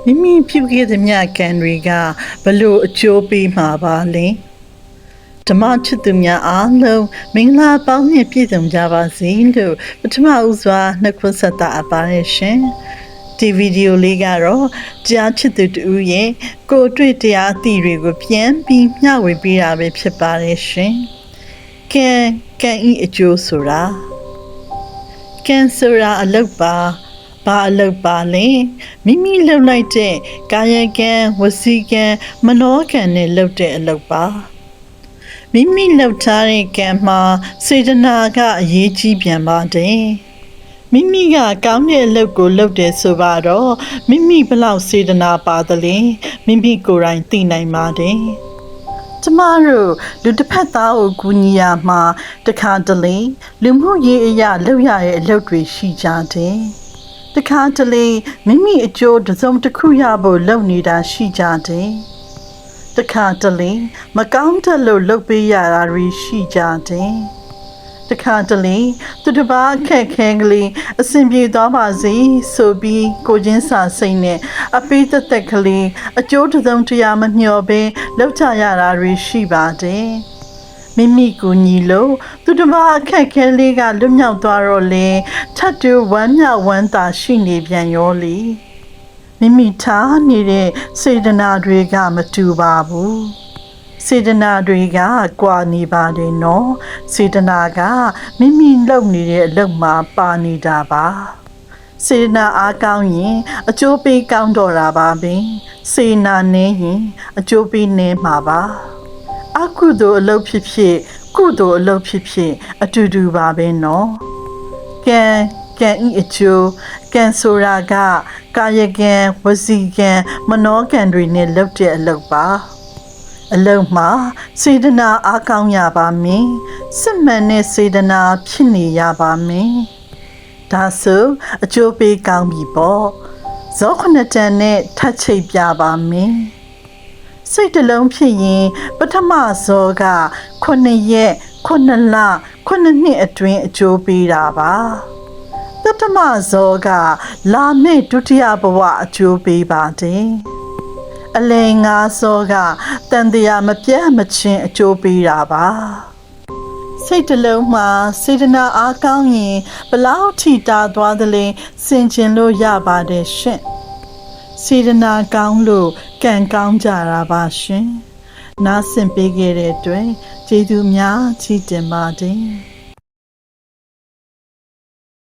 မိမိပြုခဲ့သမျှကံတွေကဘလို့အကျိုးပေးမှာပါလဲဓမ္မချစ်သူများအားလုံးမင်္ဂလာပေါင်းနဲ့ပြည့်စုံကြပါစေလို့ပထမဦးစွာနှုတ်ခွန်းဆက်တာအပ်ပါတယ်ရှင်ဒီဗီဒီယိုလေးကတော့ကြားချစ်သူတူရဲ့ကိုယ်တွေ့တရားအသည့်တွေကိုပြန်ပြီးမျှဝေပေးတာပဲဖြစ်ပါတယ်ရှင်ကံဤအကျိုးဆိုတာအလုပ်ပါဘာအလုပ်ပါလဲမိမိလှုပ်လိုက်တဲ့ကာယကံဝစီကံမနောကံနဲ့လှုပ်တဲ့အလုပ်ပါမိမိလှုပ်ထားတဲ့ကံမှာစေတနာကအရေးကြီးပြန်ပါတယ်မိမိကကောင်းတဲ့အလုပ်ကိုလုပ်တယ်ဆိုတော့မိမိဘလောက်စေတနာပါသလဲမိမိကိုယ်တိုင်သိနိုင်ပါတယ်ကျမတို့လူတစ်ဖက်သားကိုကူညီရမှာတခါတလေလူမှုရေးအရာလုပ်ရတဲ့အလုပ်တွေရှိကြတယ်တခါတလေမိမိအကျိုးတစ်စုံတစ်ခုရဖို့လုပ်နေတာရှိကြတယ်တခါတလေမကောင်းတဲ့လို့လုပ်ပေးရတာတွေရှိကြတယ်တခါတလေသူတစ်ပါးအခက်ခဲကလေးအဆင်ပြေသွားပါစေဆိုပြီးကိုချင်းစာစိတ်နဲ့အပိသက်သက်ကလေးအကျိုးတစ်စုံတစ်ရာမမျှော်ဘဲလုပ်ကြရတာတွေရှိပါတယ်မိမိကိုညီလို့သူတစ်ပါးအခက်ခဲလေးကလွတ်မြောက်သွားတော့လေထပ်တူဝမ်းမြောက်ဝမ်းသာရှိနေပြန်ရောလေမိမိထားနေတဲ့စေတနာတွေကမတူပါဘူးစေတနာတွေကကွာနေပါတယ်နော်စေတနာကမိမိလုပ်နေတဲ့အလုပ်မှာပါနေတာပါစေတနာအားကောင်းရင်အကျိုးပေးကောင်းတော့တာပါပဲစေတနာနည်းရင်အကျိုးပေးနည်းမှာပါအကုသိုလ်အလုပ်ဖြစ်ဖြစ်ကုသိုလ်အလုပ်ဖြစ်ဖြစ်အတူတူပါပဲနော်ကံဤအကျိုးကံဆိုတာကကာယကံဝစီကံမနောကံတွေနဲ့လုပ်တဲ့အလုပ်ပါအလုံးမှာစေတနာအားကောင်းရပါမင်းစစ်မှန်တဲ့စေတနာဖြစ်နေရပါမင်းဒါဆိုအကျိုးပေးကောင်းပြီပေါ့ဇောခုနှစ်တန်နဲ့ထပ်ချိတ်ပြပါမင်းစိတ်တလုံးဖြစ်ရင်ပထမဇောက9ရက်9လ9နှစ်အတွင်းအကျိုးပေးတာပါပထမဇောကလာမယ့်ဒုတိယဘဝအကျိုးပေးပါတယ်အလယ်ငါးစောကတန်တရားမပြတ်မချင်းအကျိုးပေးတာပါစိတ်တလုံးမှာစေတနာအားကောင်းရင်ဘလောက်ထိတာသွားသလဲစင်ကျင်လို့ရပါတယ်ရှင်စေတနာကောင်းလို့ကံကောင်းကြတာပါရှင်နားဆင်ပေးခဲ့တဲ့အတွက်ကျေးဇူးများကြီးတင်ပါတယ်